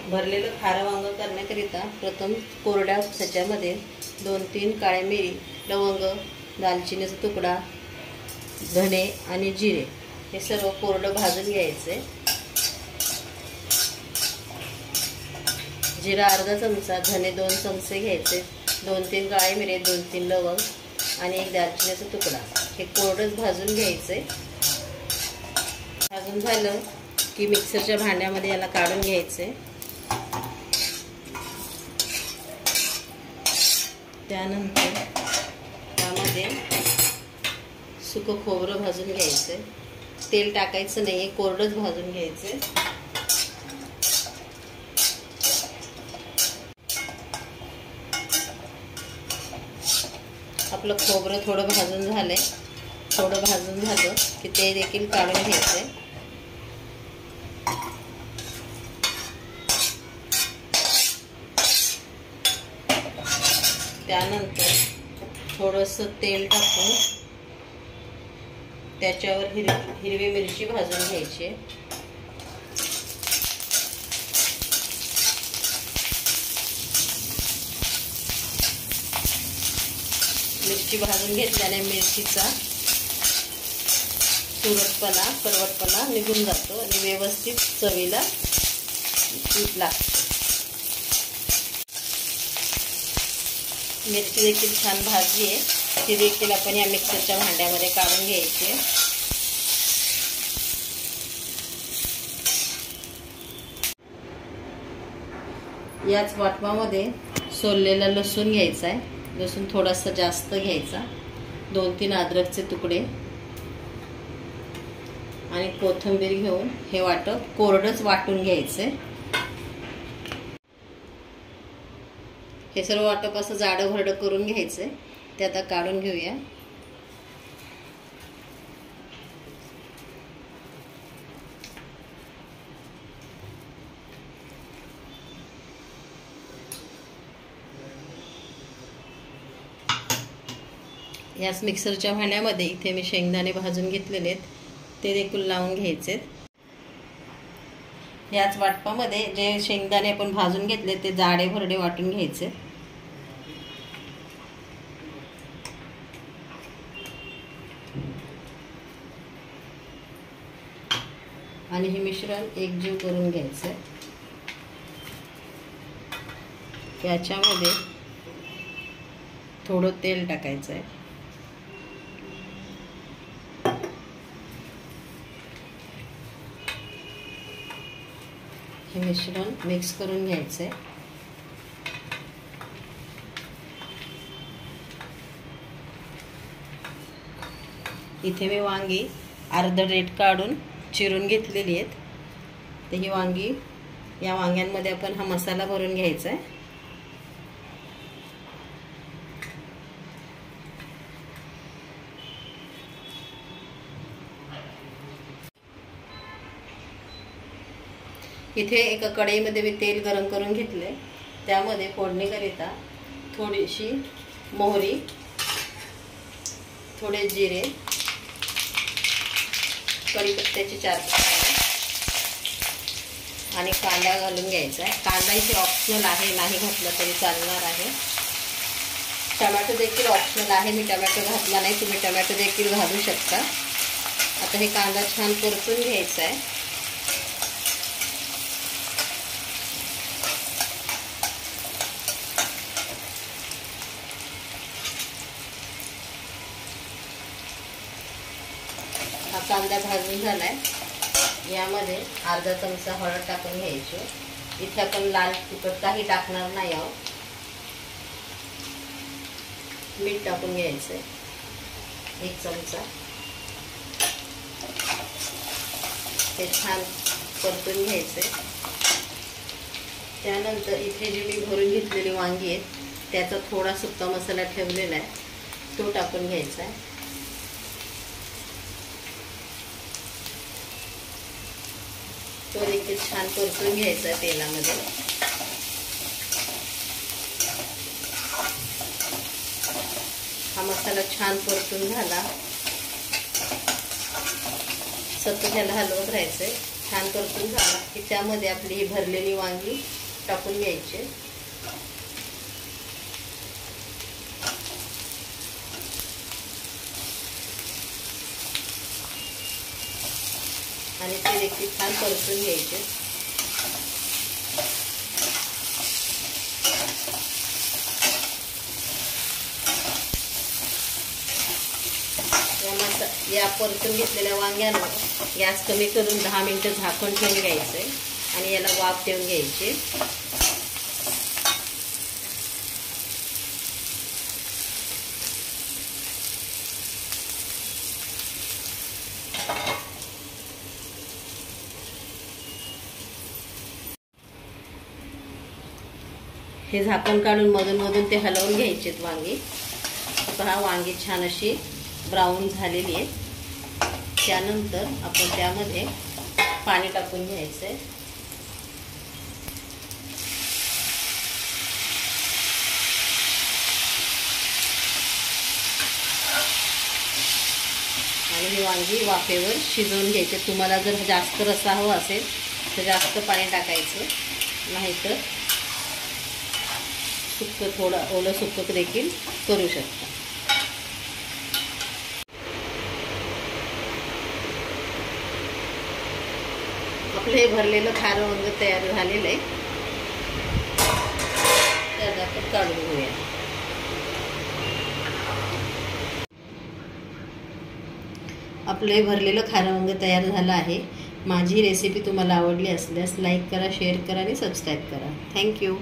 भरलेलं खारं वांग करण्याकरिता प्रथम कोरड्या ह्याच्यामध्ये 2-3 काळ्या मिरी, लवंग, दालचिनीचा तुकडा, धणे आणि जिरे हे सर्व कोरडं भाजून घ्यायचे। जिरा अर्धा चमचा, धणे 2 चमचे घ्यायचे, 2-3 काळे मिरे, 2-3 लवंग आणि एक दालचिनीचा तुकडा हे कोरडंच भाजून घ्यायचे। भाजून झालं की मिक्सरच्या भांड्यामध्ये याला काढून घ्यायचे। त्यानंतर त्यामध्ये सुकं खोबरं भाजून घ्यायचं, तेल टाकायचं नाही, कोरडंच भाजून घ्यायचं। आपलं खोबरं थोडं भाजून झालंय, थोडं भाजून झालं की ते देखील काढून घ्यायचंय। त्यानंतर थोडंसं तेल टाकून त्याच्यावर हिरवी मिरची भाजून घ्यायची। मिरची भाजून घेतल्याने मिरचीचा तुरटपणा, कडवटपणा निघून जातो आणि व्यवस्थित चवीला लागते। मिरची देखील छान भाजली आहे, ती देखील आपण या मिक्सरच्या भांड्यामध्ये काढून घ्यायची आहे। याच वाटणामध्ये सोललेला लसूण घ्यायचा आहे, लसूण थोडासा जास्त घ्यायचा, 2-3 अद्रकचे तुकडे आणि कोथिंबीर घेऊन हे वाटण कोरडंच वाटून घ्यायचंय। हे सर्व वाटप असं जाडं भरडं करून घ्यायचंय। ते आता काढून घेऊया। याच मिक्सरच्या भांड्यामध्ये इथे मी शेंगदाणे भाजून घेतलेले आहेत, ते देखील लावून घ्यायचे। याच वाटपामध्ये जे शेंगदाणे आपण भाजून घेतले ते जाडे भरडे वाटून घ्यायचे। आणि हे मिश्रण एकजीव करून घ्यायचं। याच्यामध्ये थोडं तेल टाकायचं आहे, हे मिश्रण मिक्स करून घ्यायचंय। इथे मी वांगी अर्ध डेट काढून चिरून घेतलेली आहेत, तर ही वांगी या वांग्यांमध्ये आपण हा मसाला भरून घ्यायचा आहे। इथे एका कढईमध्ये मी तेल गरम करून घेतले, त्यामध्ये फोडणीकरिता थोडीशी मोहरी, थोडे जिरे, कढीपत्त्याची 4 पाकळ्या आणि कांदा घालून घ्यायचा आहे। कांदा इथे ऑप्शनल आहे, नाही घातला तरी चालणार आहे। टोमॅटो देखील ऑप्शनल आहे, मी टोमॅटो घातला नाही, तुम्ही टोमॅटो देखील घालू शकता। आता हे कांदा छान परतून घ्यायचा आहे। हा कांदा भाजून झालाय, यामध्ये अर्धा चमचा हळद टाकून घ्यायची। इथे आपण लाल तिखट काही टाकणार नाही आहोत। मीठ टाकून घ्यायचंय 1 चमचा, ते छान परतून घ्यायचंय। त्यानंतर इथे जी मी भरून घेतलेली वांगी आहेत त्याचा थोडा सुक्का मसाला ठेवलेला आहे, तो टाकून घ्यायचा आहे। तो देखील छान परतून घ्यायचा तेलामध्ये। हा मसाला छान परतून झाला, सतत त्याला हलवत राहायचंय। छान परतून झाला की त्यामध्ये आपली ही भरलेली वांगी टाकून घ्यायची आणि ते देखील छान परतून घ्यायचे। या परतून घेतलेल्या वांग्यांना गॅस कमी करून 10 मिनिटं झाकून ठेवून घ्यायचे आणि याला वाफ देऊन घ्यायची। हे झाकण काढून मधून मधून ते हलवून घ्यायचेत वांगी। पहा वांगी छान अशी ब्राऊन झालेली आहे। त्यानंतर आपण त्यामध्ये पाणी टाकून घ्यायचंय आणि ही वांगी वाफेवर शिजवून घ्यायचे। तुम्हाला जर जास्त रस्सा हवा असेल तर जास्त पाणी टाकायचं, नाहीतर सुक्क थोडं ओलं सुक्क देखील करू शकता। आपलं हे भरलेलं खारं वांग तयार झालेलं आहे। त्याला आपण काढून घेऊया। आपलं हे भरलेलं खारं वांग तयार झालं आहे। माझी रेसिपी तुम्हाला आवडली असल्यास लाईक करा, शेअर करा आणि सबस्क्राईब करा। थँक्यू।